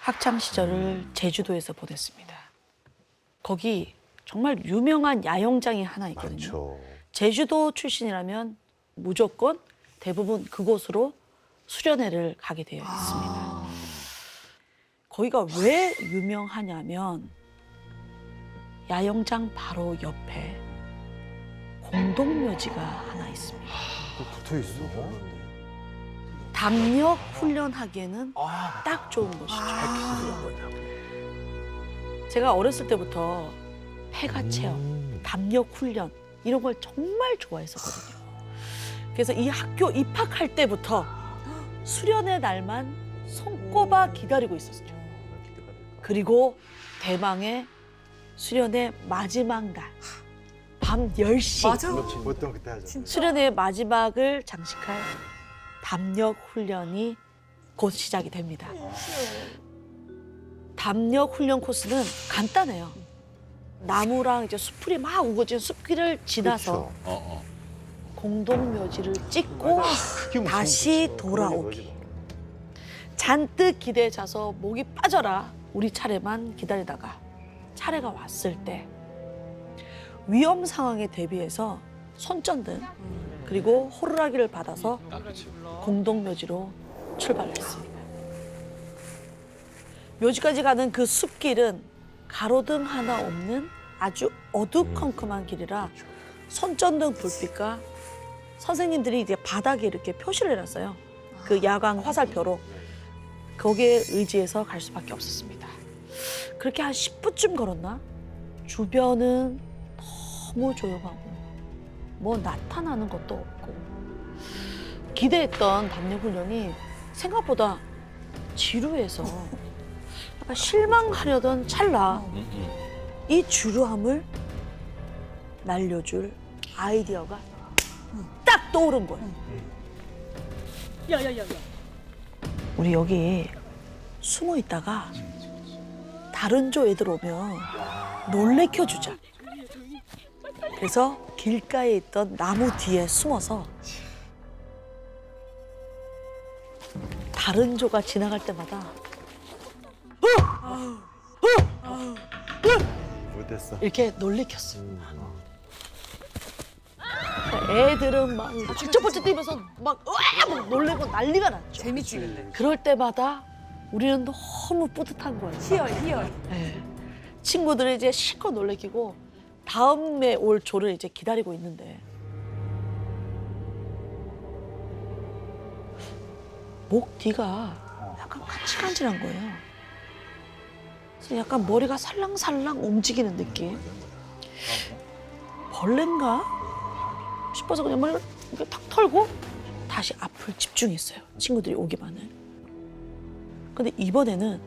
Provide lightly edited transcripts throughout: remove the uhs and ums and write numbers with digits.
학창 시절을 제주도에서 보냈습니다. 거기 정말 유명한 야영장이 하나 있거든요. 많죠. 제주도 출신이라면 무조건 대부분 그곳으로 수련회를 가게 되어 있습니다. 거기가 왜 유명하냐면 야영장 바로 옆에 공동묘지가 하나 있습니다. 붙어 있어. 담력 훈련하기에는 딱 좋은 곳이죠. 제가 어렸을 때부터 폐가 체험, 담력 훈련 이런 걸 정말 좋아했었거든요. 그래서 이 학교 입학할 때부터 수련의 날만 손꼽아 기다리고 있었죠. 그리고 대망의 수련의 마지막 날, 밤 10시 맞아. 보통 그때 하죠. 수련의 마지막을 장식할 담력 훈련이 곧 시작이 됩니다. 담력 훈련 코스는 간단해요. 나무랑 이제 숲풀이 막 우거진 숲길을 지나서 그렇죠. 공동묘지를 찍고 그게 무슨 다시 거지? 돌아오기. 잔뜩 기대에 차서 목이 빠져라 우리 차례만 기다리다가 차례가 왔을 때 위험 상황에 대비해서 손전등 그리고 호루라기를 받아서 공동묘지로 출발했습니다. 묘지까지 가는 그 숲길은 가로등 하나 없는 아주 어두컴컴한 길이라 손전등 불빛과 선생님들이 이제 바닥에 이렇게 표시를 해놨어요. 그 야광 화살표로 거기에 의지해서 갈 수밖에 없었습니다. 그렇게 한 10분쯤 걸었나? 주변은 너무 조용하고 뭐 나타나는 것도 없고 기대했던 담력 훈련이 생각보다 지루해서 약간 실망하려던 찰나 이 지루함을 날려줄 아이디어가 딱 떠오른 거예요. 야야야야. 우리 여기 숨어 있다가 다른 조 애들 오면 놀래켜 주자. 그래서 길가에 있던 나무 뒤에 숨어서 다른 조가 지나갈 때마다 못했어. 이렇게 놀래켰어요. 애들은 막 번쩍번쩍 뛰면서 막 으아! 막 놀래고 난리가 났죠. 재밌지 근데. 그럴 때마다 우리는 너무 뿌듯한 거예요. 희열. 네. 친구들을 이제 실컷 놀래키고 다음에 올 조를 이제 기다리고 있는데 목 뒤가 약간 간질간질한 거예요. 그래서 약간 머리가 살랑살랑 움직이는 느낌. 벌레인가 싶어서 그냥 머리를 이렇게 탁 털고 다시 앞을 집중했어요. 친구들이 오기만을. 근데 이번에는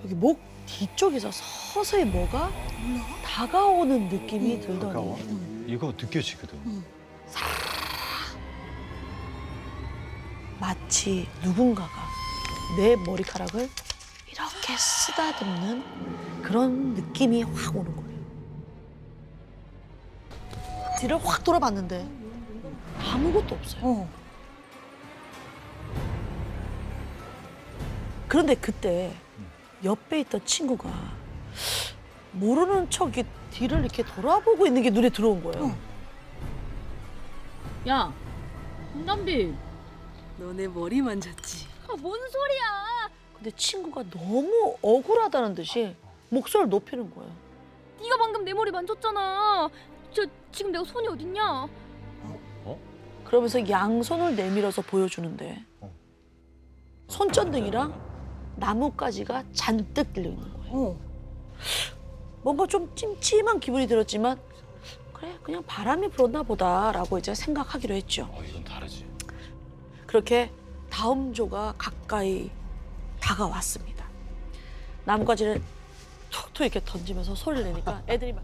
여기 목 뒤쪽에서 서서히 뭐가 다가오는 느낌이 들더니 이거 느껴지거든. 마치 누군가가 내 머리카락을 이렇게 쓰다듬는 그런 느낌이 확 오는 거예요. 뒤를 확 돌아봤는데 아무것도 없어요. 그런데 그때 옆에 있던 친구가 모르는 척이 뒤를 이렇게 돌아보고 있는 게 눈에 들어온 거예요. 야, 홍담비. 너네 머리 만졌지. 아, 뭔 소리야? 근데 친구가 너무 억울하다는 듯이 목소리를 높이는 거예요. 네가 방금 내 머리 만졌잖아. 지금 내가 손이 어딨냐? 그러면서 양손을 내밀어서 보여주는데 손전등이랑 나뭇가지가 잔뜩 들려 있는 거예요. 뭔가 좀 찜찜한 기분이 들었지만 그래 그냥 바람이 불었나 보다라고 이제 생각하기로 했죠. 이건 다르지. 그렇게 다음 조가 가까이 다가왔습니다. 나뭇가지를 툭툭 이렇게 던지면서 소리를 내니까 애들이 막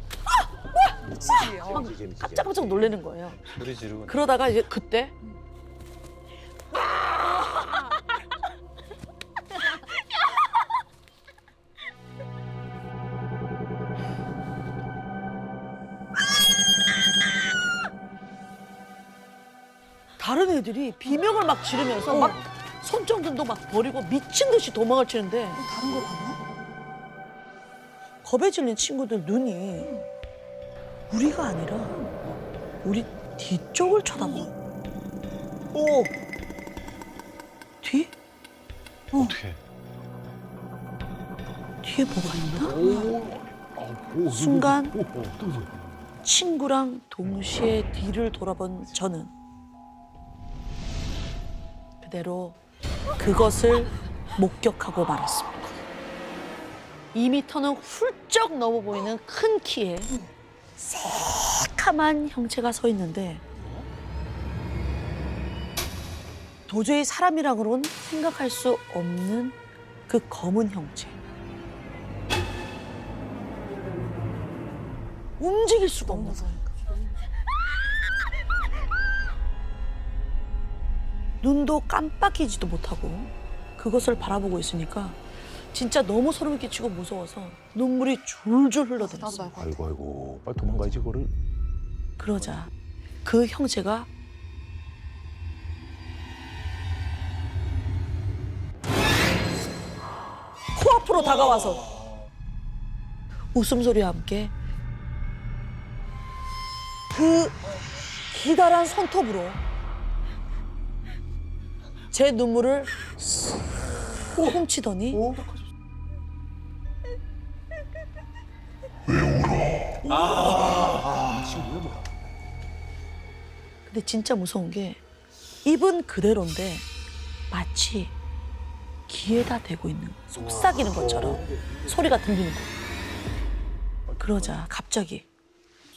깜짝깜짝 놀라는 거예요. 소리 지르고. 그러다가 이제 그때 다른 애들이 비명을 막 지르면서 막 손정근도 막 버리고 미친 듯이 도망을 치는데 다른 걸 봤나? 겁에 질린 친구들 눈이 우리가 아니라 우리 뒤쪽을 쳐다봐. 오! 뒤? 어떻게? 뒤에 뭐가 있나? 오, 순간 또 있어. 친구랑 동시에 뒤를 돌아본 저는 그대로 그것을 목격하고 말았습니다. 2미터는 훌쩍 넘어 보이는 큰 키에 새카만 형체가 서 있는데 도저히 사람이라고는 생각할 수 없는 그 검은 형체. 움직일 수가 없는 거예요. 눈도 깜빡이지도 못하고 그것을 바라보고 있으니까 진짜 너무 소름이 끼치고 무서워서 눈물이 줄줄 흘러들었어요. 나도 아이고 빨리 도망가야지 그거를. 그러자 그 형체가 코앞으로 다가와서 웃음소리와 함께 그 기다란 손톱으로 제 눈물을 훔치더니 근데 진짜 무서운 게 입은 그대로인데 마치 귀에다 대고 있는 속삭이는 것처럼 소리가 들리는 거예요. 그러자 갑자기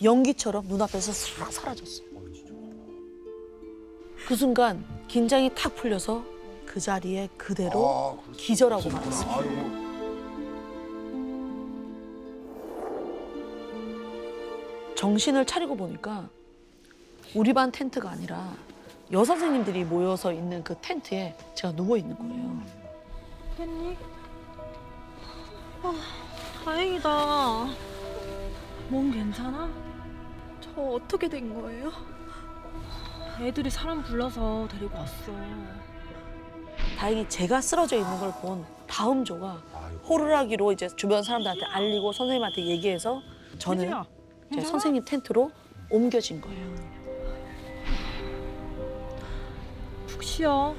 연기처럼 눈앞에서 싹 사라졌어요. 그 순간 긴장이 탁 풀려서 그 자리에 그대로 기절하고 말았습니다. 정신을 차리고 보니까 우리 반 텐트가 아니라 여선생님들이 모여서 있는 그 텐트에 제가 누워 있는 거예요. 팬니? 다행이다. 몸 괜찮아? 저 어떻게 된 거예요? 애들이 사람 불러서 데리고 왔어. 다행히 제가 쓰러져 있는 걸 본 다음 조가 호루라기로 이제 주변 사람들한테 알리고 선생님한테 얘기해서 저는 이제 선생님 텐트로 옮겨진 거예요. 푹 쉬어.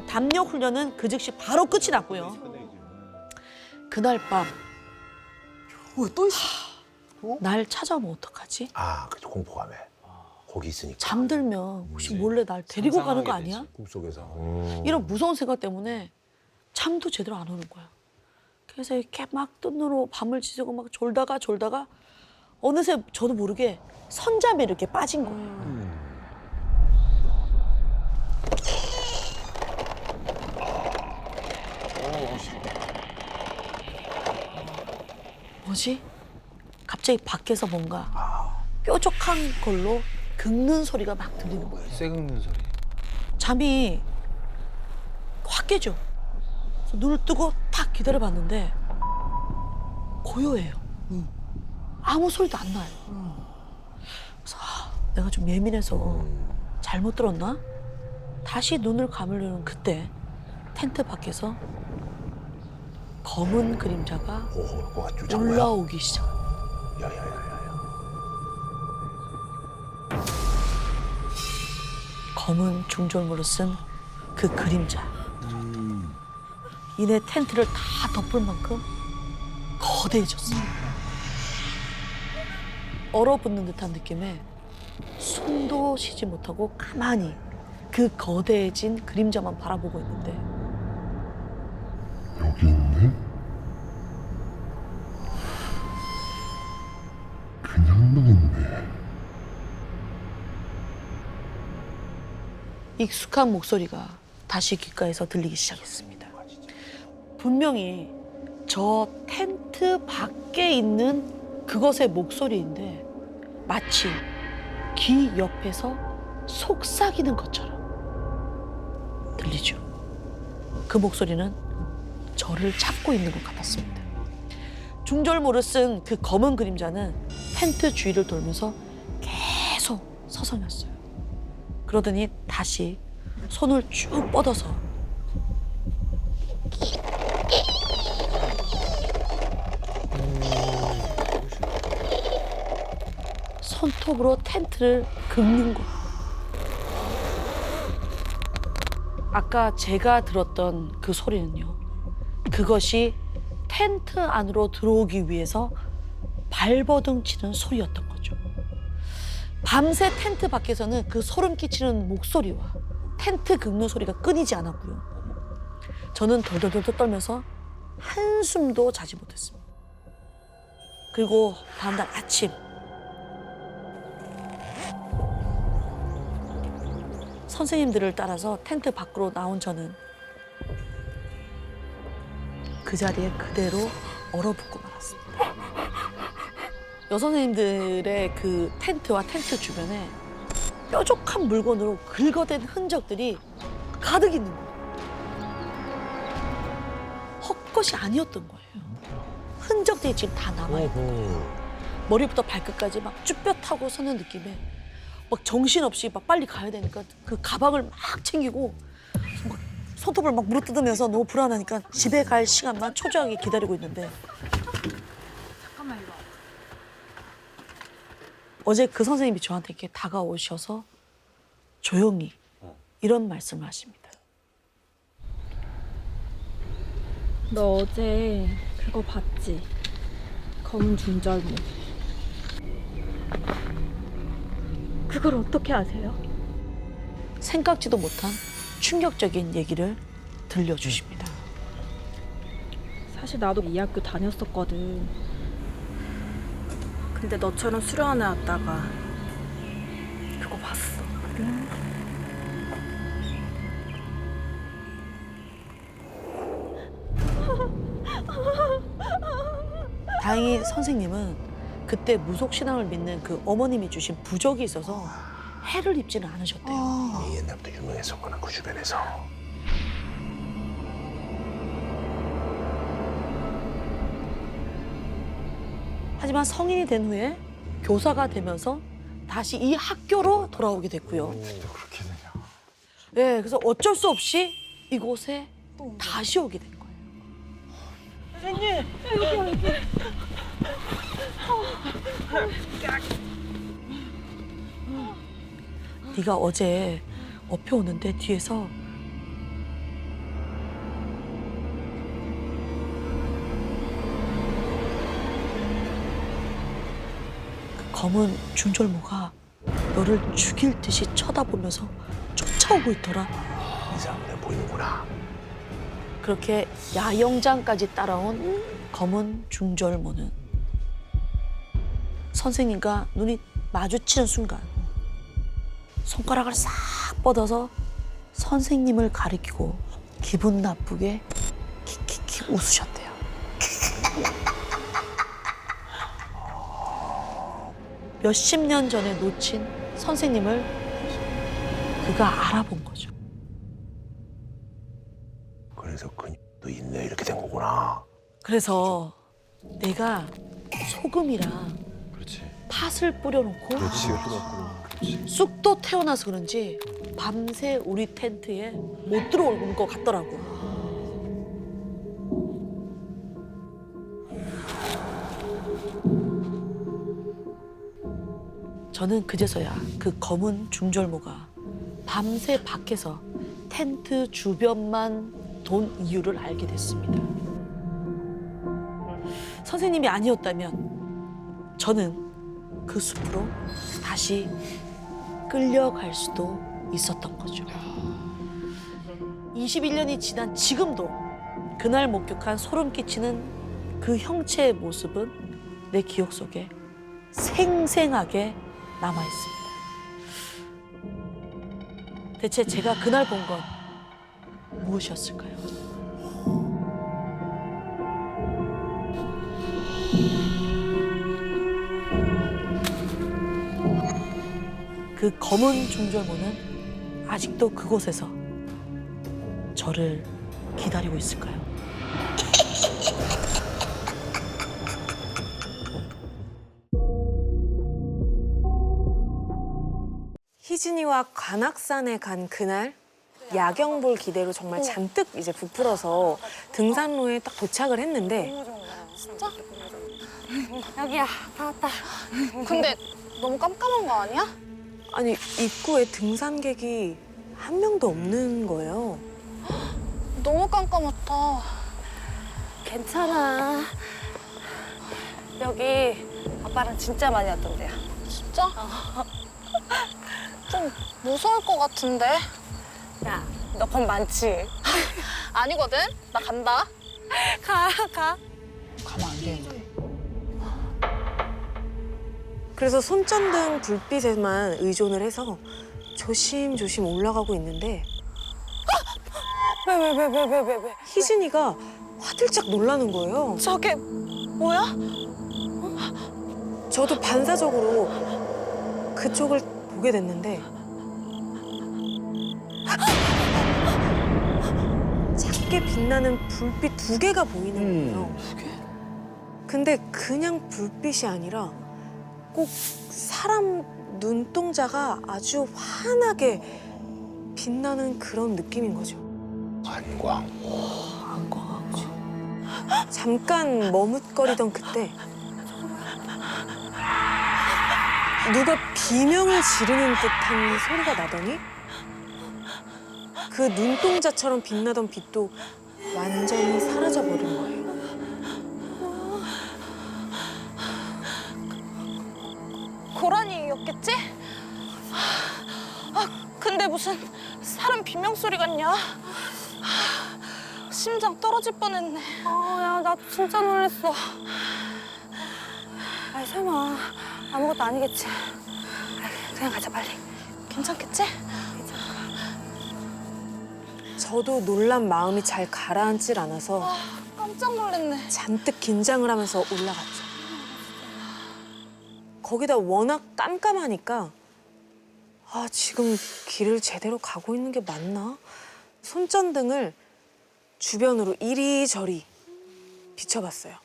담력 훈련은 그 즉시 바로 끝이 났고요. 그날 밤 또 있어? 날 찾아오면 어떡하지? 아 그죠 공포감에 거기 있으니까. 잠들면 혹시 몰래 날 데리고 가는 거 아니야? 꿈속에서. 이런 무서운 생각 때문에 잠도 제대로 안 오는 거야. 그래서 이렇게 막 뜬 눈으로 밤을 지새고 막 졸다가 어느새 저도 모르게 선잠에 이렇게 빠진 거예요. 뭐지? 갑자기 밖에서 뭔가 뾰족한 걸로 긁는 소리가 막 들리는 거예요. 쇠긁는 소리. 잠이 확 깨죠. 그래서 눈을 뜨고 탁 기다려봤는데 고요해요. 아무 소리도 안 나요. 그래서 내가 좀 예민해서 잘못 들었나? 다시 눈을 감으려는 그때 텐트 밖에서 검은 그림자가 뭐가 쫓아온 거야? 올라오기 시작합니다. 야야야야. 검은 중절모로 쓴 그 그림자. 이내 텐트를 다 덮을 만큼 거대해졌어요. 얼어붙는 듯한 느낌에 숨도 쉬지 못하고 가만히 그 거대해진 그림자만 바라보고 있는데 여기 있네? 그냥 나 있네. 익숙한 목소리가 다시 귓가에서 들리기 시작했습니다. 분명히 저 텐트 밖에 있는 그것의 목소리인데 마치 귀 옆에서 속삭이는 것처럼 들리죠. 그 목소리는 저를 찾고 있는 것 같았습니다. 중절모를 쓴 그 검은 그림자는 텐트 주위를 돌면서 계속 서성였어요. 그러더니 다시 손을 쭉 뻗어서 손톱으로 텐트를 긁는 거. 아까 제가 들었던 그 소리는요. 그것이 텐트 안으로 들어오기 위해서 발버둥 치는 소리였던 거죠. 밤새 텐트 밖에서는 그 소름 끼치는 목소리와 텐트 긁는 소리가 끊이지 않았고요. 저는 덜덜덜 떨면서 한숨도 자지 못했습니다. 그리고 다음날 아침 선생님들을 따라서 텐트 밖으로 나온 저는 그 자리에 그대로 얼어붙고 말았습니다. 여선생님들의 그 텐트와 텐트 주변에 뾰족한 물건으로 긁어댄 흔적들이 가득 있는 거예요. 헛것이 아니었던 거예요. 흔적들이 지금 다 남아있고 머리부터 발끝까지 막 쭈뼛하고 서는 느낌에 막 정신없이 막 빨리 가야 되니까 그 가방을 막 챙기고 막 손톱을 막 물어뜯으면서 너무 불안하니까 집에 갈 시간만 초조하게 기다리고 있는데 잠깐만 이거. 어제 그 선생님이 저한테 이렇게 다가오셔서 조용히 이런 말씀을 하십니다. 너 어제 그거 봤지? 검은 중절모. 그걸 어떻게 아세요? 생각지도 못한 충격적인 얘기를 들려주십니다. 사실 나도 이 학교 다녔었거든. 근데 너처럼 수련회 왔다가 그거 봤어. 다행히 선생님은 그때 무속신앙을 믿는 그 어머님이 주신 부적이 있어서 해를 입지는 않으셨대요. 이 옛날부터 유명했었거나 그 주변에서. 하지만 성인이 된 후에 교사가 되면서 다시 이 학교로 돌아오게 됐고요. 진짜 그렇게 되냐. 네, 그래서 어쩔 수 없이 이곳에 다시 오게 된 거예요. 네가 어제 업혀 오는데 뒤에서 그 검은 중절모가 너를 죽일 듯이 쳐다보면서 쫓아오고 있더라. 이상하게 보이는구나. 그렇게 야영장까지 따라온 검은 중절모는 선생님과 눈이 마주치는 순간 손가락을 싹 뻗어서 선생님을 가리키고 기분 나쁘게 킥킥킥 웃으셨대요. 몇십 년 전에 놓친 선생님을 그가 알아본 거죠. 그래서 근육도 있네 이렇게 된 거구나. 그래서 내가 소금이랑 그렇지. 팥을 뿌려놓고 그렇지. 그렇지. 쑥도 태어나서 그런지 밤새 우리 텐트에 못 들어올 것 같더라고. 저는 그제서야 그 검은 중절모가 밤새 밖에서 텐트 주변만 돈 이유를 알게 됐습니다. 선생님이 아니었다면 저는 그 숲으로 다시 끌려갈 수도 있었던 거죠. 21년이 지난 지금도 그날 목격한 소름 끼치는 그 형체의 모습은 내 기억 속에 생생하게 남아 있습니다. 대체 제가 그날 본 건 무엇이었을까요? 그 검은 중절모는 아직도 그곳에서 저를 기다리고 있을까요? 희진이와 관악산에 간 그날 야경 볼 기대로 정말 잔뜩 이제 부풀어서 등산로에 딱 도착을 했는데 여기야, 다 왔다. 근데 너무 깜깜한 거 아니야? 아니 입구에 등산객이 한 명도 없는 거예요. 너무 깜깜했다. 괜찮아. 여기 아빠랑 진짜 많이 왔던데요. 진짜? 좀 무서울 것 같은데? 야, 너 겁 많지? 아니거든? 나 간다. 가. 가면 안 되는데. 그래서 손전등 불빛에만 의존을 해서 조심조심 올라가고 있는데 왜? 희진이가 화들짝 놀라는 거예요. 저게 뭐야? 저도 반사적으로 그쪽을 보게 됐는데 작게 빛나는 불빛 2개가 보이는 거예요. 근데 그냥 불빛이 아니라 꼭 사람 눈동자가 아주 환하게 빛나는 그런 느낌인 거죠. 안광. 잠깐 머뭇거리던 그때 누가 비명을 지르는 듯한 소리가 나더니 그 눈동자처럼 빛나던 빛도 완전히 사라져버린 거예요. 고라니였겠지? 근데 무슨 사람 비명 소리 같냐? 심장 떨어질 뻔했네. 야, 나 진짜 놀랐어. 아이, 설마 아무것도 아니겠지. 그냥 가자, 빨리. 괜찮겠지? 저도 놀란 마음이 잘 가라앉질 않아서 깜짝 놀랐네. 잔뜩 긴장을 하면서 올라갔죠. 거기다 워낙 깜깜하니까 지금 길을 제대로 가고 있는 게 맞나? 손전등을 주변으로 이리저리 비춰봤어요.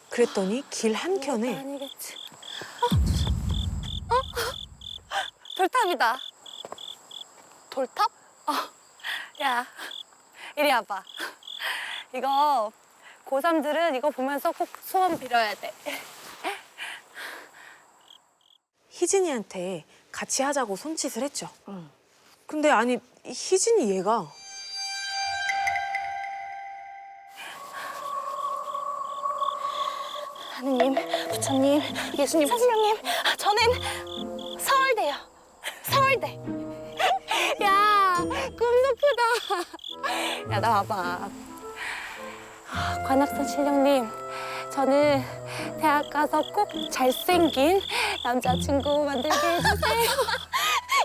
그랬더니 길 한켠에 아니겠지. 돌탑이다. 돌탑? 야, 이리 와봐. 이거 고3들은 이거 보면서 꼭 소원 빌어야 돼. 희진이한테 같이 하자고 손짓을 했죠. 근데 아니 희진이 얘가 하느님, 부처님, 예수님, 성령님, 저는 서울대요. 서울대. 야, 꿈도 크다. 야, 나 와봐. 관악산 신령님, 저는 대학 가서 꼭 잘생긴 남자친구 만들게 해주세요.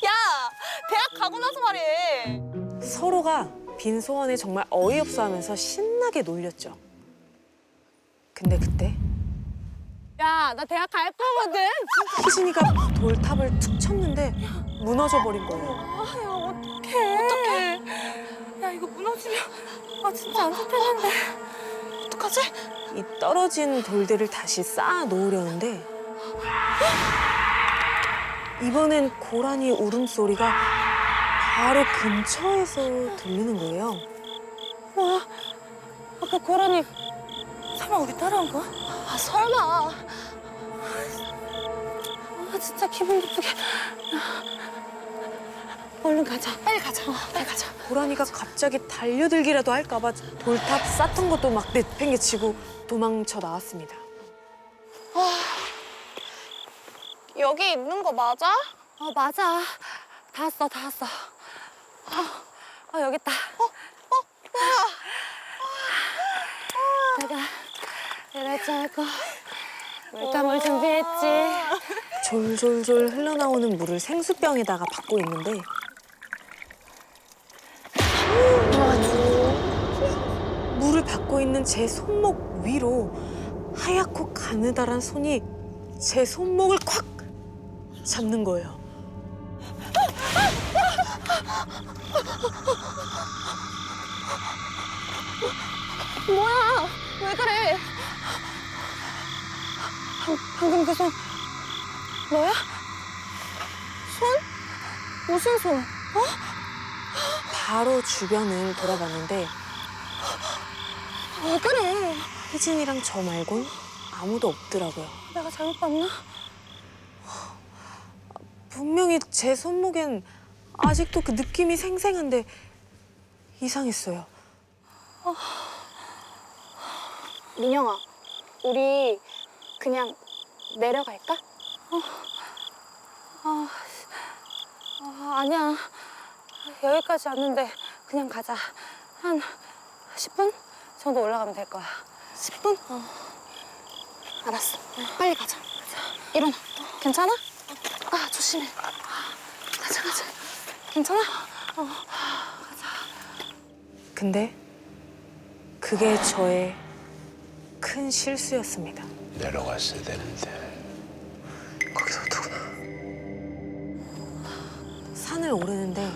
야, 대학 가고 나서 말해. 서로가 빈 소원에 정말 어이없어하면서 신나게 놀렸죠. 근데 그때 야, 나 대학 갈 거거든. 희진이가 돌탑을 툭 쳤는데 무너져 버린 거예요. 어떡해. 야, 이거 무너지면 진짜 안 좋겠는데. 어떡하지? 이 떨어진 돌들을 다시 쌓아 놓으려는데 이번엔 고라니 울음소리가 바로 근처에서 들리는 거예요. 뭐야? 아까 고라니 설마 우리 따라온 거야? 설마. 진짜 기분 나쁘게. 얼른 가자. 빨리 가자. 빨리 가자. 고라니가 갑자기 달려들기라도 할까봐 돌탑 쌓던 것도 막 내팽개치고 도망쳐 나왔습니다. 여기 있는 거 맞아? 맞아. 다 왔어. 여기 있다. 내가 이럴 알고 물감을 준비했지. 졸졸졸 흘러나오는 물을 생수병에다가 받고 있는데 물을 받고 있는 제 손목 위로 하얗고 가느다란 손이 제 손목을 콱 잡는 거예요. 뭐야? 왜 그래? 방금 그 손 너야? 손? 무슨 손? 바로 주변을 돌아봤는데 왜 그래? 희진이랑 저 말곤 아무도 없더라고요. 내가 잘못 봤나? 분명히 제 손목엔 아직도 그 느낌이 생생한데 이상했어요. 민영아, 우리 그냥 내려갈까? 아니야. 여기까지 왔는데 그냥 가자. 한 10분 정도 올라가면 될 거야. 10분? 알았어. 빨리 가자. 일어나. 괜찮아? 조심해. 가자. 괜찮아? 근데 그게 저의 큰 실수였습니다. 내려갔어야 되는데. 거기서 누구나. 산을 오르는데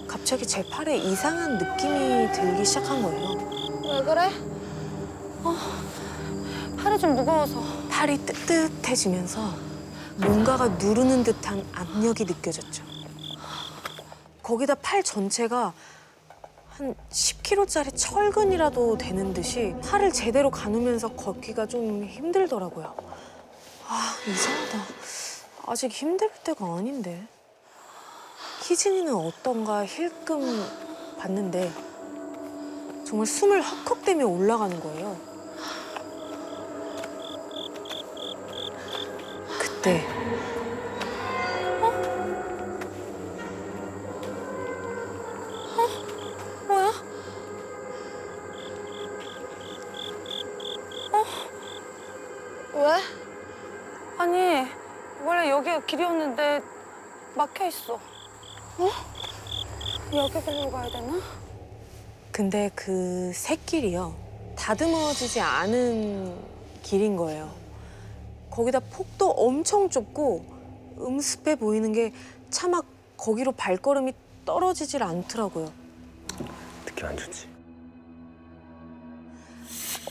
갑자기 제 팔에 이상한 느낌이 들기 시작한 거예요. 왜 그래? 팔이 좀 무거워서. 팔이 뜨뜻해지면서 뭔가가 누르는 듯한 압력이 느껴졌죠. 거기다 팔 전체가 한 10kg짜리 철근이라도 되는 듯이 팔을 제대로 가누면서 걷기가 좀 힘들더라고요. 이상하다. 아직 힘들 때가 아닌데. 희진이는 어떤가 힐끔 봤는데 정말 숨을 헉헉대며 올라가는 거예요. 그때 뭐야? 왜? 아니, 원래 여기가 길이었는데 막혀 있어. 여기 길로 가야 되나? 근데 그 샛길이요. 다듬어지지 않은 길인 거예요. 거기다 폭도 엄청 좁고 음습해 보이는 게 차마 거기로 발걸음이 떨어지질 않더라고요. 느낌 안 좋지?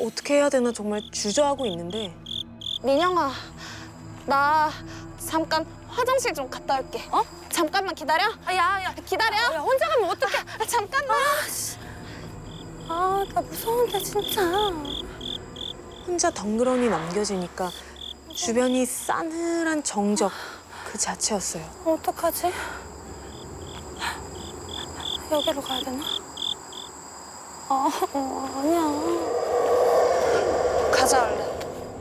어떻게 해야 되나 정말 주저하고 있는데 민영아, 나 잠깐 화장실 좀 갔다 올게. 잠깐만 기다려. 야, 기다려. 야, 혼자 가면 어떡해. 잠깐만. 나 무서운데 진짜. 혼자 덩그러니 남겨지니까 주변이 싸늘한 정적 그 자체였어요. 어떡하지? 여기로 가야 되나? 아니야. 가자, 얼른.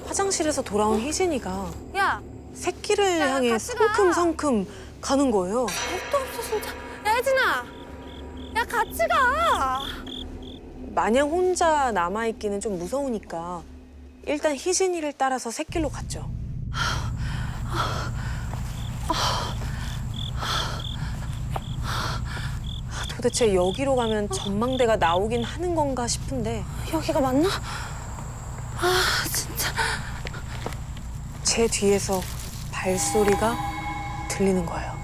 화장실에서 돌아온 희진이가 야, 새끼를 야, 향해 같이 가. 성큼성큼 가는 거예요. 겁도 없어, 진짜. 야, 혜진아. 야, 같이 가. 마냥 혼자 남아있기는 좀 무서우니까 일단 희진이를 따라서 샛길로 갔죠. 도대체 여기로 가면 전망대가 나오긴 하는 건가 싶은데 여기가 맞나? 진짜. 제 뒤에서 발소리가 들리는 거예요.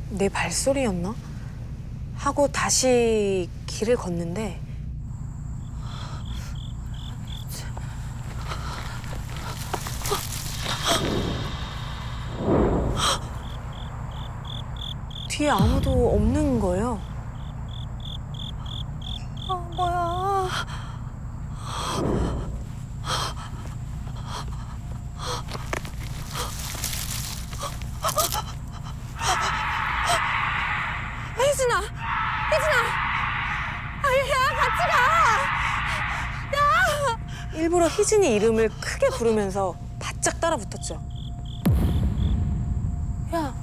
내 발소리였나? 하고 다시 길을 걷는데 뒤에 아무도 없는 거예요. 뭐야. 혜진아. 야, 같이 가. 일부러 희진이 이름을 크게 부르면서 바짝 따라붙었죠. 야,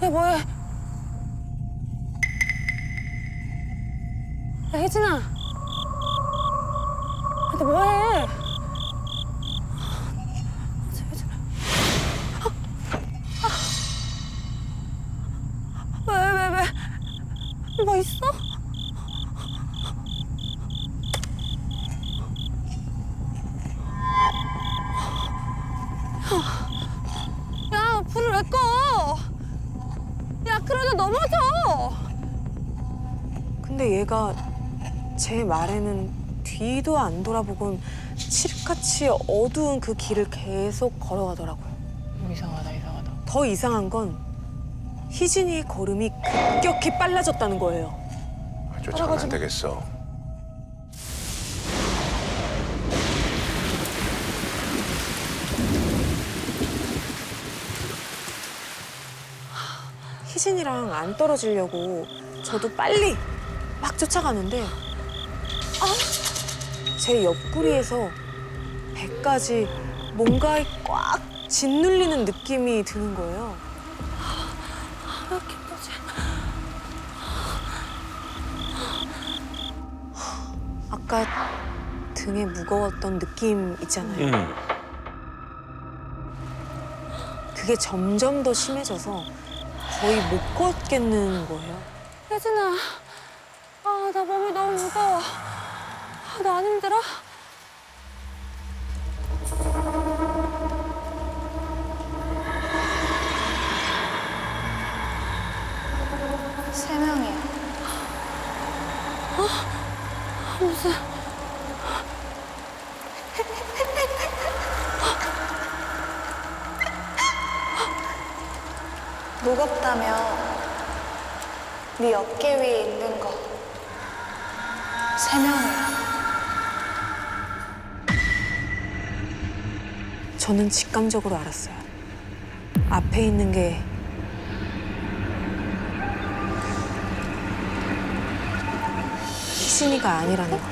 뭐해? 야, 혜진아. 너 뭐해? 왜? 뭐 있어? 야, 불을 왜 꺼? 야, 그러다 넘어져. 근데 얘가 제 말에는 뒤도 안 돌아보곤 칠흑같이 어두운 그 길을 계속 걸어가더라고요. 이상하다 이상하다. 더 이상한 건 희진이의 걸음이 급격히 빨라졌다는 거예요. 쫓아가면 안 되겠어. 희진이랑 안 떨어지려고 저도 빨리 막 쫓아가는데 제 옆구리에서 배까지 뭔가에 꽉 짓눌리는 느낌이 드는 거예요. 왜 이렇게 힘들지? 아까 등에 무거웠던 느낌 있잖아요. 그게 점점 더 심해져서 거의 못 걷겠는 거예요. 혜진아, 나 몸이 너무 무거워. 너 안 힘들어? 세 명이야. 무슨... 무겁다며 네 어깨 위에 있는 거 세 명이야. 저는 직감적으로 알았어요. 앞에 있는 게 희진이가 아니라는 거.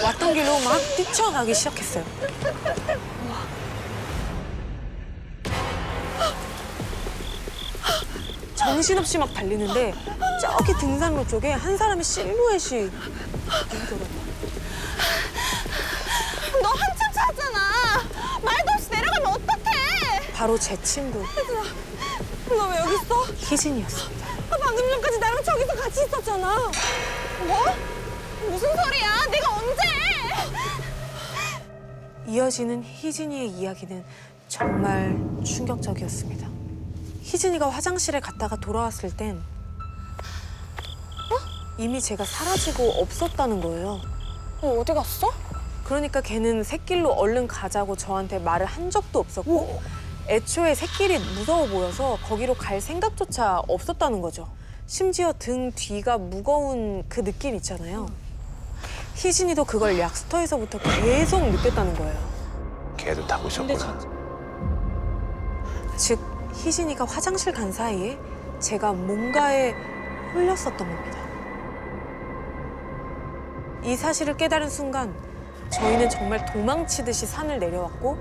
왔던 길로 막 뛰쳐가기 시작했어요. 정신없이 막 달리는데 저기 등산로 쪽에 한 사람의 실루엣이 보이더라고요. 너 한참 찼잖아. 말도 없이 내려가면 어떡해? 바로 제 친구 너 왜 여기 있어? 희진이었습니다. 방금 전까지 나랑 저기서 같이 있었잖아. 뭐? 무슨 소리야? 내가 언제? 이어지는 희진이의 이야기는 정말 충격적이었습니다. 희진이가 화장실에 갔다가 돌아왔을 땐 이미 제가 사라지고 없었다는 거예요. 어디 갔어? 그러니까 걔는 샛길로 얼른 가자고 저한테 말을 한 적도 없었고 애초에 샛길이 무서워 보여서 거기로 갈 생각조차 없었다는 거죠. 심지어 등 뒤가 무거운 그 느낌 있잖아요. 희진이도 그걸 약스터에서부터 계속 느꼈다는 거예요. 걔도 타고 있었구나. 즉 희진이가 화장실 간 사이에 제가 뭔가에 홀렸었던 겁니다. 이 사실을 깨달은 순간 저희는 정말 도망치듯이 산을 내려왔고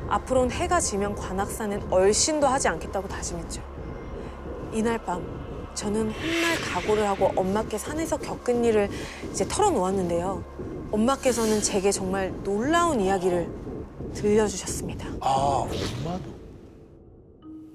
앞으로는 해가 지면 관악산은 얼씬도 하지 않겠다고 다짐했죠. 이날 밤 저는 혼날 각오를 하고 엄마께 산에서 겪은 일을 이제 털어놓았는데요. 엄마께서는 제게 정말 놀라운 이야기를 들려주셨습니다. 아, 엄마도.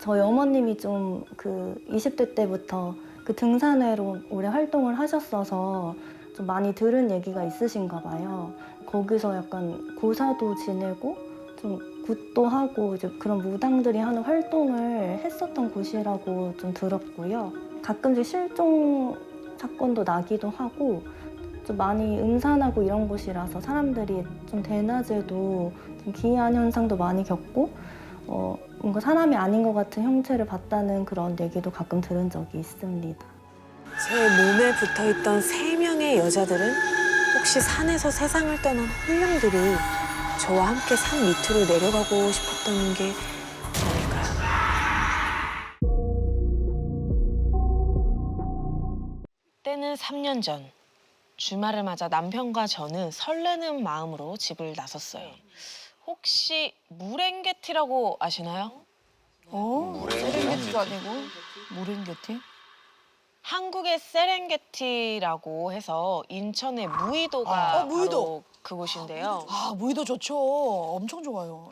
저희 어머님이 좀 그 20대 때부터 그 등산회로 오래 활동을 하셨어서 좀 많이 들은 얘기가 있으신가 봐요. 거기서 약간 고사도 지내고 좀 굿도 하고 이제 그런 무당들이 하는 활동을 했었던 곳이라고 좀 들었고요. 가끔씩 실종 사건도 나기도 하고 좀 많이 음산하고 이런 곳이라서 사람들이 좀 대낮에도 좀 기이한 현상도 많이 겪고 뭔가 사람이 아닌 것 같은 형체를 봤다는 그런 얘기도 가끔 들은 적이 있습니다. 제 몸에 붙어있던 3명의 여자들은 혹시 산에서 세상을 떠난 혼령들이 저와 함께 산 밑으로 내려가고 싶었던 게 아닐까요? 때는 3년 전. 주말을 맞아 남편과 저는 설레는 마음으로 집을 나섰어요. 혹시 물앵개티라고 아시나요? 세렝게티도 아니고 무릉게티? 한국의 세렝게티라고 해서 인천의 무의도가 무의도. 바로 그곳인데요. 아, 무의도 좋죠. 엄청 좋아요.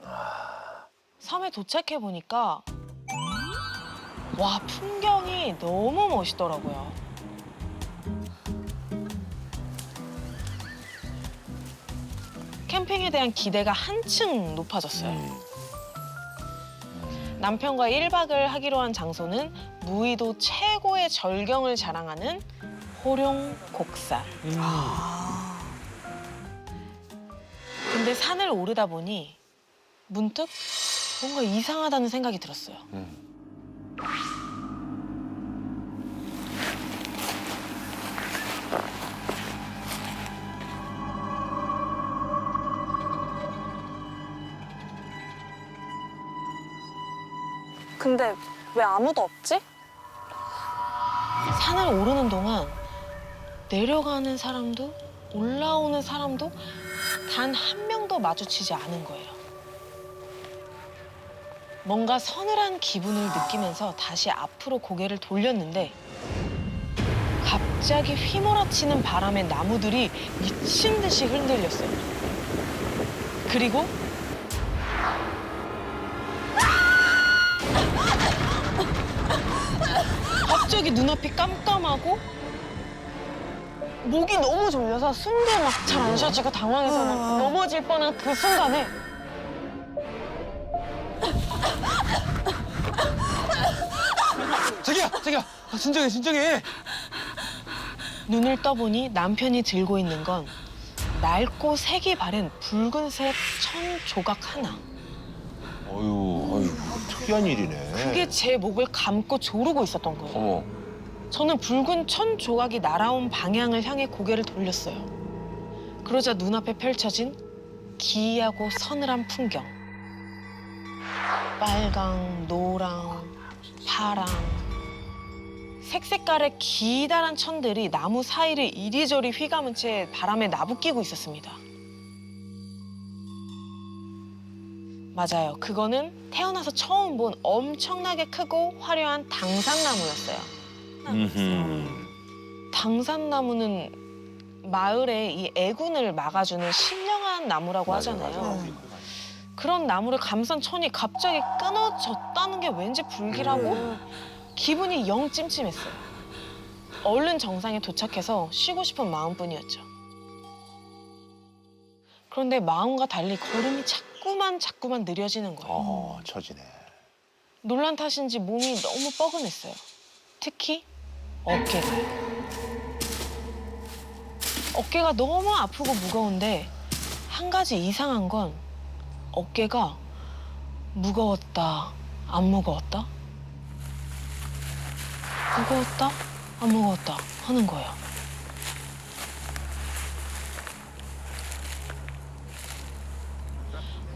섬에 도착해 보니까 와, 풍경이 너무 멋있더라고요. 캠핑에 대한 기대가 한층 높아졌어요. 남편과 1박을 하기로 한 장소는 무의도 최고의 절경을 자랑하는 호룡곡살. 근데 산을 오르다 보니 문득 뭔가 이상하다는 생각이 들었어요. 근데 왜 아무도 없지? 산을 오르는 동안 내려가는 사람도 올라오는 사람도 단 한 명도 마주치지 않은 거예요. 뭔가 서늘한 기분을 느끼면서 다시 앞으로 고개를 돌렸는데 갑자기 휘몰아치는 바람에 나무들이 미친 듯이 흔들렸어요. 그리고 갑자기 눈앞이 깜깜하고 목이 너무 졸려서 숨도 막 잘 안 쉬어지고 당황해서 막 넘어질 뻔한 그 순간에 자기야, 진정해. 눈을 떠보니 남편이 들고 있는 건 낡고 색이 바른 붉은색 천 조각 하나. 어휴, 특이한 일이네. 그게 제 목을 감고 조르고 있었던 거예요. 어머. 저는 붉은 천 조각이 날아온 방향을 향해 고개를 돌렸어요. 그러자 눈앞에 펼쳐진 기이하고 서늘한 풍경. 빨강, 노랑, 파랑. 색색깔의 기다란 천들이 나무 사이를 이리저리 휘감은 채 바람에 나부끼고 있었습니다. 맞아요. 그거는 태어나서 처음 본 엄청나게 크고 화려한 당산나무였어요. 당산나무는 마을에 이 애군을 막아주는 신령한 나무라고 하잖아요. 그런 나무를 감싼 천이 갑자기 끊어졌다는 게 왠지 불길하고 기분이 영 찜찜했어요. 얼른 정상에 도착해서 쉬고 싶은 마음뿐이었죠. 그런데 마음과 달리 걸음이 자꾸만 느려지는 거예요. 처지네. 놀란 탓인지 몸이 너무 뻐근했어요. 특히 어깨가요. 어깨가 너무 아프고 무거운데 한 가지 이상한 건 어깨가 무거웠다, 안 무거웠다? 무거웠다, 안 무거웠다 하는 거예요.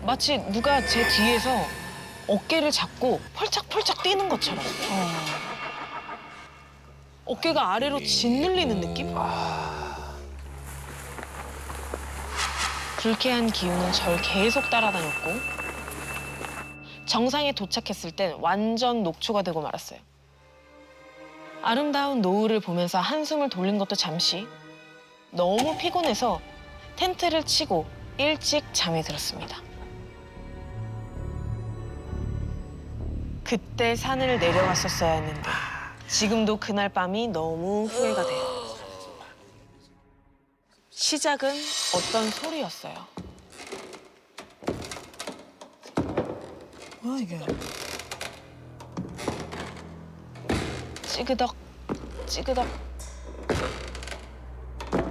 마치 누가 제 뒤에서 어깨를 잡고 펄짝펄짝 뛰는 것처럼. 어깨가 아래로 짓눌리는 느낌? 불쾌한 기운은 절 계속 따라다녔고 정상에 도착했을 땐 완전 녹초가 되고 말았어요. 아름다운 노을을 보면서 한숨을 돌린 것도 잠시. 너무 피곤해서 텐트를 치고 일찍 잠에 들었습니다. 그때 산을 내려갔었어야 했는데 지금도 그날 밤이 너무 후회가 돼요. 시작은 어떤 소리였어요. 뭐야 이게? 찌그덕, 찌그덕.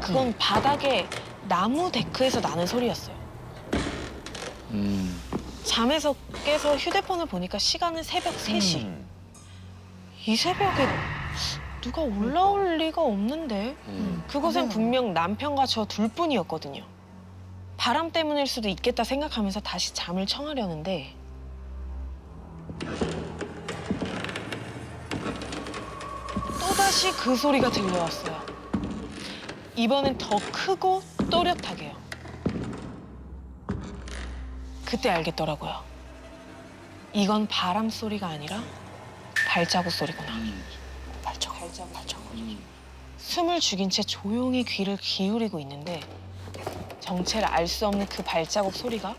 그건 바닥에 나무 데크에서 나는 소리였어요. 잠에서 깨서 휴대폰을 보니까 시간은 새벽 3시. 이 새벽에 누가 올라올 리가 없는데 그곳엔 분명 남편과 저 둘뿐이었거든요. 바람 때문일 수도 있겠다 생각하면서 다시 잠을 청하려는데 또다시 그 소리가 들려왔어요. 이번엔 더 크고 또렷하게요. 그때 알겠더라고요. 이건 바람 소리가 아니라 발자국 소리구나. 발자국. 숨을 죽인 채 조용히 귀를 기울이고 있는데 정체를 알 수 없는 그 발자국 소리가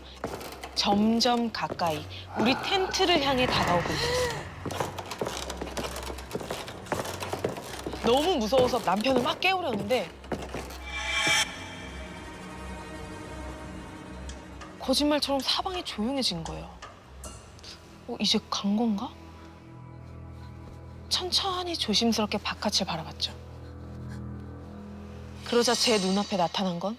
점점 가까이 우리 텐트를 향해 다가오고 있었어요. 너무 무서워서 남편을 막 깨우려는데 거짓말처럼 사방이 조용해진 거예요. 이제 간 건가? 천천히 조심스럽게 바깥을 바라봤죠. 그러자 제 눈앞에 나타난 건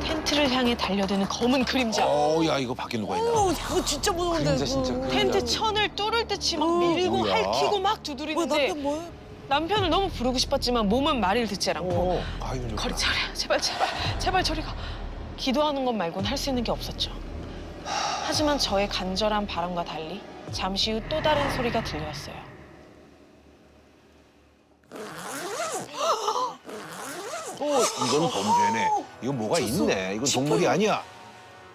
텐트를 향해 달려드는 검은 그림자. 야 이거 밖에 누가 있나? 그거 진짜 무서운데. 그림자 진짜 그거. 텐트 천을 뚫을 듯이 막 밀고 뭐야. 핥히고 막 뭐야 두드리는데 남편 뭐야? 남편을 너무 부르고 싶었지만 몸은 말을 듣지 않고 아이고 거리 차려 제발 저리 가. 기도하는 것 말고는 할 수 있는 게 없었죠. 하지만 저의 간절한 바람과 달리 잠시 후 또 다른 소리가 들려왔어요. 이건 범죄네. 이건 뭐가 있네. 이건 동물이 아니야.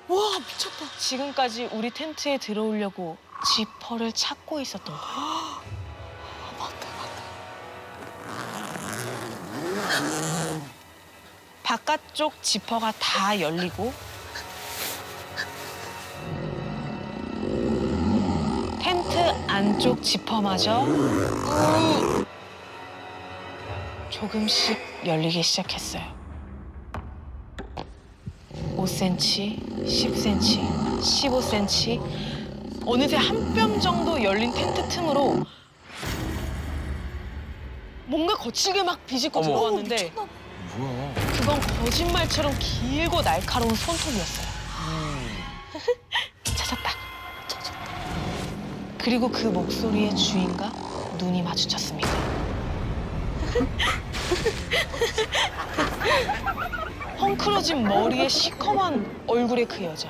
와 미쳤다. 지금까지 우리 텐트에 들어오려고 지퍼를 찾고 있었던 거예요. 바깥쪽 지퍼가 다 열리고 텐트 안쪽 지퍼마저 조금씩 열리기 시작했어요. 5cm, 10cm, 15cm 어느새 한 뼘 정도 열린 텐트 틈으로 뭔가 거칠게 막 비집고 들어왔는데 뭐야? 그건 거짓말처럼 길고 날카로운 손톱이었어요. 찾았다. 그리고 그 목소리의 주인과 눈이 마주쳤습니다. 헝클어진 머리에 시커먼 얼굴의 그 여자.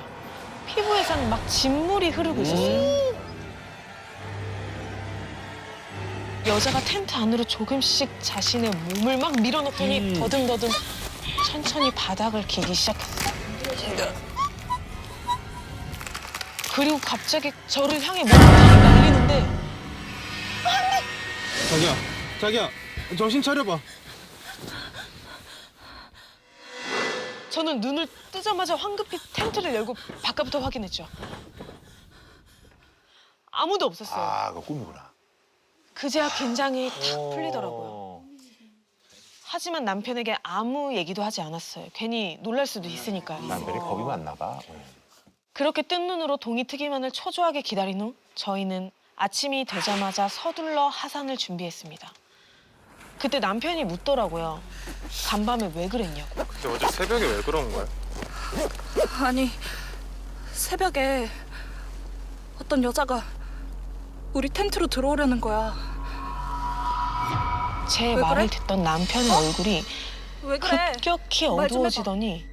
피부에선 막 진물이 흐르고 있었어요. 여자가 텐트 안으로 조금씩 자신의 몸을 막 밀어넣더니 더듬더듬 천천히 바닥을 기기 시작했어요. 그리고 갑자기 저를 향해 몸을 탁 날리는데 자기야, 정신 차려봐. 저는 눈을 뜨자마자 황급히 텐트를 열고 바깥부터 확인했죠. 아무도 없었어요. 아, 그거 꿈이구나. 그제야 긴장이 탁 풀리더라고요. 하지만 남편에게 아무 얘기도 하지 않았어요. 괜히 놀랄 수도 있으니까요. 남편이 겁이 많나 봐. 그렇게 뜬 눈으로 동이 트기만을 초조하게 기다린 후 저희는 아침이 되자마자 서둘러 하산을 준비했습니다. 그때 남편이 묻더라고요. 간밤에 왜 그랬냐고. 근데 어제 새벽에 왜 그런 거야? 아니 새벽에 어떤 여자가 우리 텐트로 들어오려는 거야. 제 왜 말을 그래? 듣던 남편의 얼굴이 왜 그래? 급격히 말 좀 해봐. 어두워지더니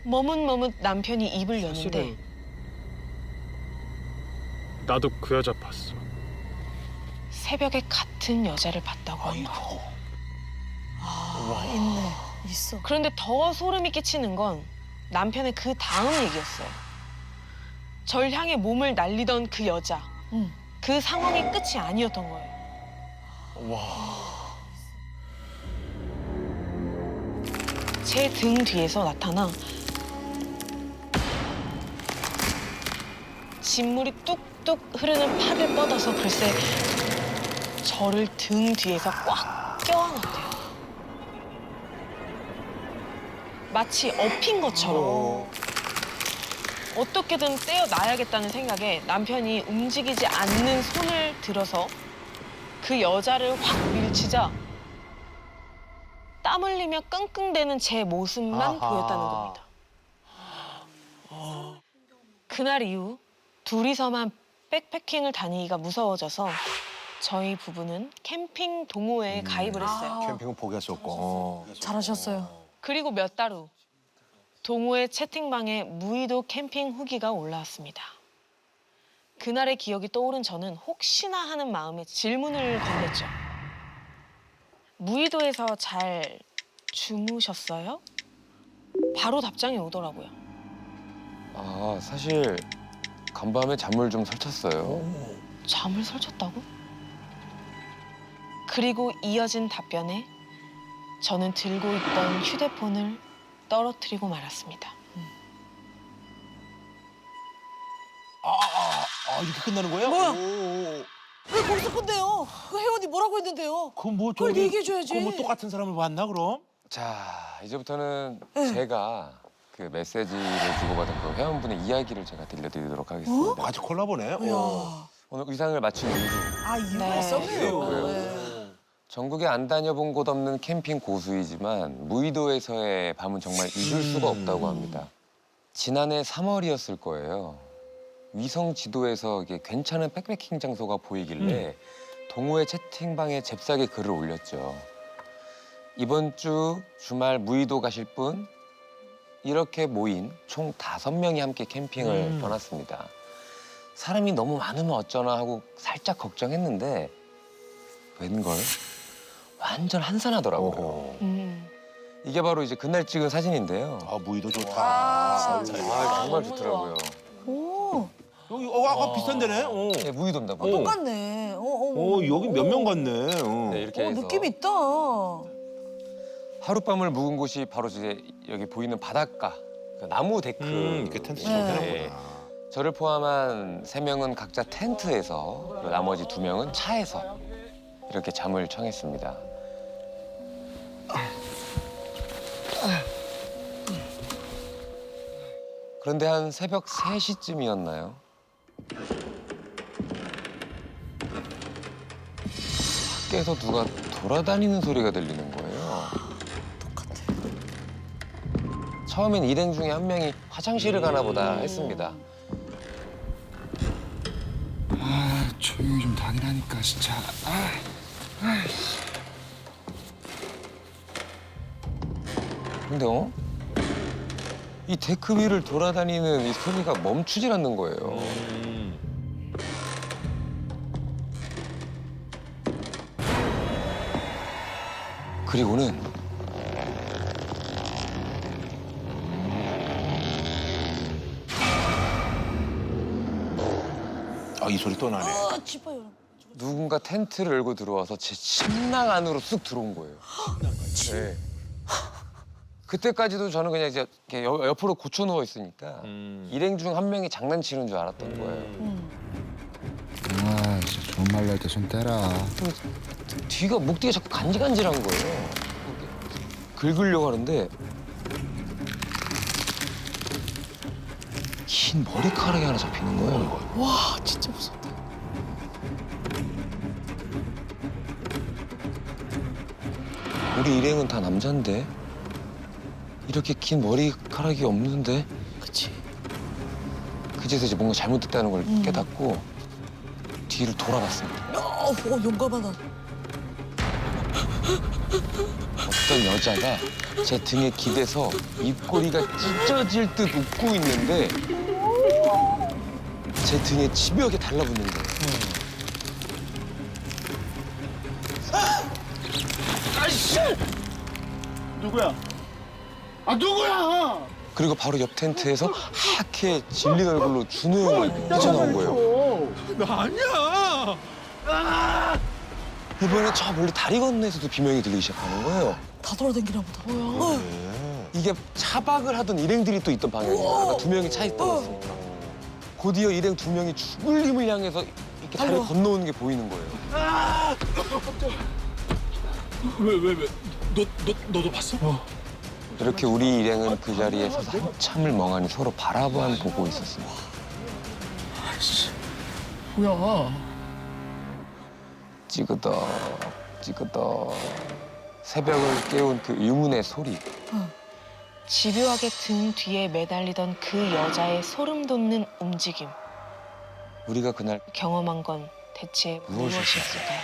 머뭇머뭇 남편이 입을 여는데 사실은 나도 그 여자 봤어. 새벽에 같은 여자를 봤다고 합니다. 있네. 있어. 그런데 더 소름이 끼치는 건 남편의 그 다음 얘기였어요. 절 향해 몸을 날리던 그 여자. 그 상황이 끝이 아니었던 거예요. 제 등 뒤에서 나타나 진물이 뚝뚝 흐르는 팔을 뻗어서 글쎄 저를 등 뒤에서 꽉 껴안았대요. 마치 엎인 것처럼. 어떻게든 떼어놔야겠다는 생각에 남편이 움직이지 않는 손을 들어서 그 여자를 확 밀치자 땀 흘리며 끙끙대는 제 모습만 아하. 보였다는 겁니다. 그날 이후 둘이서만 백패킹을 다니기가 무서워져서 저희 부부는 캠핑 동호회에 가입을 했어요. 캠핑은 포기할 수 없고. 잘하셨어요. 그리고 몇 달 후 동호회 채팅방에 무의도 캠핑 후기가 올라왔습니다. 그날의 기억이 떠오른 저는 혹시나 하는 마음에 질문을 건넸죠. 무의도에서 잘 주무셨어요? 바로 답장이 오더라고요. 아, 사실 간밤에 잠을 좀 설쳤어요. 잠을 설쳤다고? 그리고 이어진 답변에 저는 들고 있던 휴대폰을 떨어뜨리고 말았습니다. 이렇게 끝나는 거야? 뭐야? 오. 왜 벌써 끝내요? 그 혜원이 뭐라고 했는데요? 그럼 뭐 그걸 저기 얘기해줘야지. 그럼 뭐 똑같은 사람을 봤나 그럼? 자, 이제부터는 네. 제가 그 메시지를 주고받은 그 회원분의 이야기를 제가 들려드리도록 하겠습니다. 아직 콜라보네. 이야. 오늘 의상을 맞춘 이유. 아, 이유가 네. 있었네요. 그래요. 네. 전국에 안 다녀본 곳 없는 캠핑 고수이지만 무의도에서의 밤은 정말 잊을 수가 없다고 합니다. 지난해 3월이었을 거예요. 위성 지도에서 이게 괜찮은 백패킹 장소가 보이길래 동호회 채팅방에 잽싸게 글을 올렸죠. 이번 주 주말 무의도 가실 분? 이렇게 모인 총 5명이 함께 캠핑을 떠났습니다. 사람이 너무 많으면 어쩌나 하고 살짝 걱정했는데 웬걸 완전 한산하더라고요. 이게 바로 이제 그날 찍은 사진인데요. 아 무의도 좋다. 아, 진짜. 정말 좋더라고요. 오, 여기 아까 비슷한 데네. 네, 무의도입니다. 무의도. 똑같네. 여기 몇 명 갔네. 네, 이렇게 해서 느낌 있다. 하룻밤을 묵은 곳이 바로 이제 여기 보이는 바닷가 그 나무 데크. 이렇게 텐트처럼 네. 되는구나. 저를 포함한 3명은 각자 텐트에서 그리고 나머지 2명은 차에서 이렇게 잠을 청했습니다. 그런데 한 새벽 3시쯤이었나요? 밖에서 누가 돌아다니는 소리가 들리는 거예요. 똑같아. 처음엔 일행 중에 한 명이 화장실을 가나 보다 했습니다. 아, 조용히 좀 다니라니까 진짜. 근데 이 데크 위를 돌아다니는 이 소리가 멈추질 않는 거예요. 그리고는 이 소리 또 나네. 아, 짚어요. 누군가 텐트를 열고 들어와서 제 침낭 안으로 쑥 들어온 거예요. 네. 그때까지도 저는 그냥 이제 이렇게 옆으로 고쳐 누워 있으니까 일행 중 한 명이 장난치는 줄 알았던 거예요. 아, 진짜 좋은 말 날 때 손 떼라. 뒤가 목 뒤가 자꾸 간질간질한 거예요. 긁으려고 하는데 긴 머리카락이 하나 잡히는 거예요. 와, 진짜 무섭다. 우리 일행은 다 남잔데 이렇게 긴 머리카락이 없는데 그치. 그제서 이제 뭔가 잘못됐다는 걸 깨닫고 뒤를 돌아봤습니다. 용감하다. 어떤 여자가 제 등에 기대서 입꼬리가 찢어질 듯 웃고 있는데 제 등에 집요하게 달라붙는 거예요. 누구야? 아 누구야? 그리고 바로 옆 텐트에서 하얗게 질린 얼굴로 준호 형을 뛰쳐나온 거예요. 나 아니야. 이번에 저 멀리 다리 건너에서도 비명이 들리기 시작하는 거예요. 다 돌아다니나 보다. 이게 차박을 하던 일행들이 또 있던 방향이에요. 그러니까 2명이 차에 떠났으니까. 곧이어 일행 2명이 죽을 힘을 향해서 이렇게 다리를 건너오는 게 보이는 거예요. 왜? 너도 봤어? 이렇게 우리 일행은 그 자리에 서서 한참을 멍하니 서로 바라보고 보고 있었습니다. 뭐야? 찌그덕 새벽을 깨운 그 의문의 소리. 집요하게 등 뒤에 매달리던 그 여자의 소름 돋는 움직임. 우리가 그날 경험한 건 대체 무엇일까요? 무엇이었을까요?